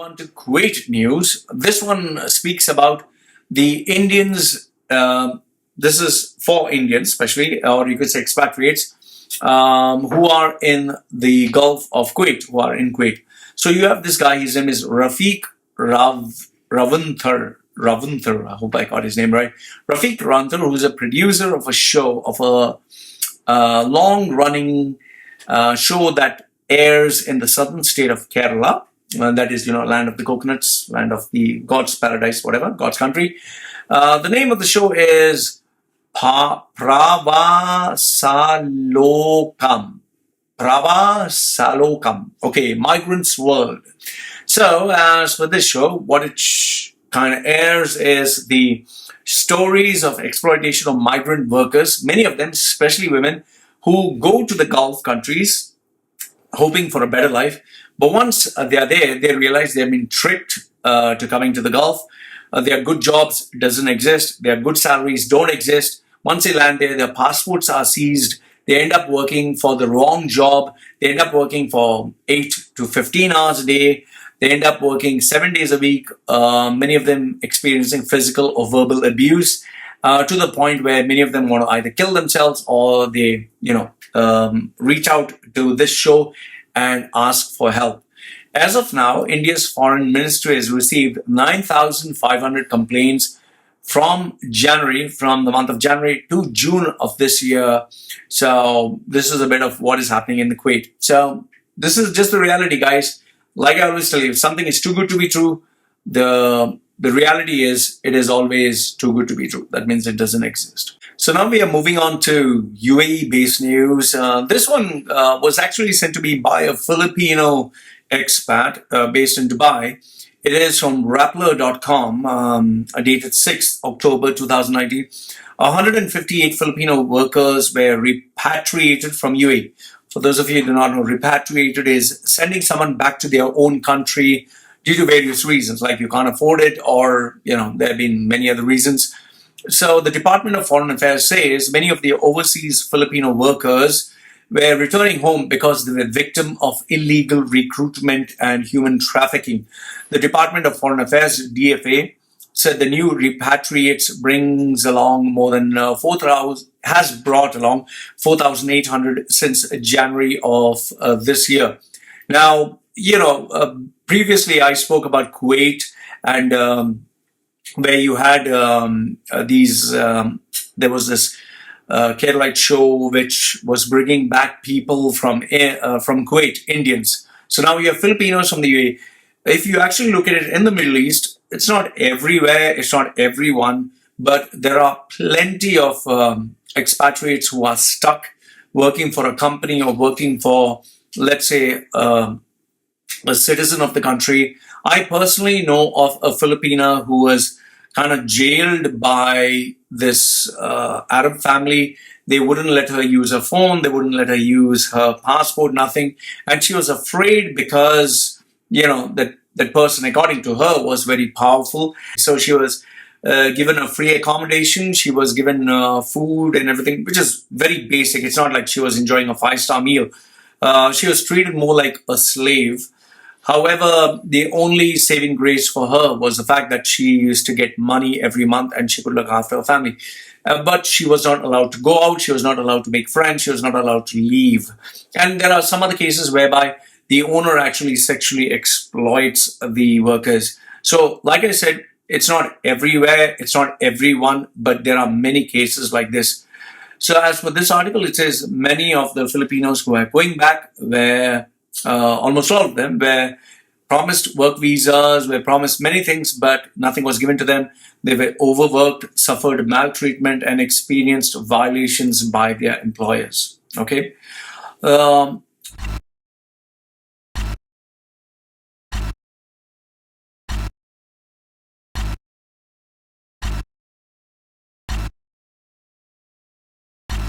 on to Kuwait news. This one speaks about the Indians. This is for Indians, especially, or you could say expatriates, who are in the Gulf of Kuwait, who are in Kuwait. So you have this guy. His name is Rafeek Ravunther. Ravunther. I hope I got his name right. Rafeek Ravunther, who is a producer of a show, of a long-running show that airs in the southern state of Kerala. That is, land of the coconuts, land of the God's paradise, whatever, God's country. The name of the show is Pravasalokam. Pravasalokam. Okay, Migrants World. So, as for this show, what it kind of airs is the stories of exploitation of migrant workers, many of them, especially women, who go to the Gulf countries hoping for a better life. But once they are there, they realize they've been tricked to coming to the Gulf. Their good jobs doesn't exist. Their good salaries don't exist. Once they land there, their passports are seized. They end up working for the wrong job. They end up working for 8 to 15 hours a day. They end up working 7 days a week, many of them experiencing physical or verbal abuse, to the point where many of them want to either kill themselves or they, reach out to this show and ask for help. As of now, India's foreign ministry has received 9,500 complaints from the month of January to June of this year. So this is a bit of what is happening in the Kuwait. So this is just the reality, guys. Like I always tell you, if something is too good to be true, the reality is it is always too good to be true. That means it doesn't exist. So now we are moving on to UAE-based news. This one was actually sent to me by a Filipino expat based in Dubai. It is from Rappler.com, dated 6th October 2019. 158 Filipino workers were repatriated from UAE. For those of you who do not know, repatriated is sending someone back to their own country due to various reasons, like you can't afford it, or there have been many other reasons. So the Department of Foreign Affairs says many of the overseas Filipino workers were returning home because they were victim of illegal recruitment and human trafficking. The Department of Foreign Affairs, DFA, said the new repatriates brings along more than 4,000, has brought along 4,800 since January of this year. Now, previously I spoke about Kuwait and where you had there was this Keralite show which was bringing back people from Kuwait, Indians. So now you have Filipinos from the UAE. If you actually look at it in the Middle East, it's not everywhere, it's not everyone, but there are plenty of expatriates who are stuck working for a company or working for, let's say, a citizen of the country. I personally know of a Filipina who was kind of jailed by this Arab family. They wouldn't let her use her phone, they wouldn't let her use her passport, nothing. And she was afraid because that person, according to her, was very powerful. So she was given a free accommodation. She was given food and everything, which is very basic. It's not like she was enjoying a 5-star meal. She was treated more like a slave. However, the only saving grace for her was the fact that she used to get money every month and she could look after her family. But she was not allowed to go out. She was not allowed to make friends. She was not allowed to leave. And there are some other cases whereby the owner actually sexually exploits the workers. So, like I said, it's not everywhere, it's not everyone, but there are many cases like this. So, as for this article, it says many of the Filipinos who are going back were, almost all of them, were promised work visas, were promised many things, but nothing was given to them. They were overworked, suffered maltreatment, and experienced violations by their employers. Okay.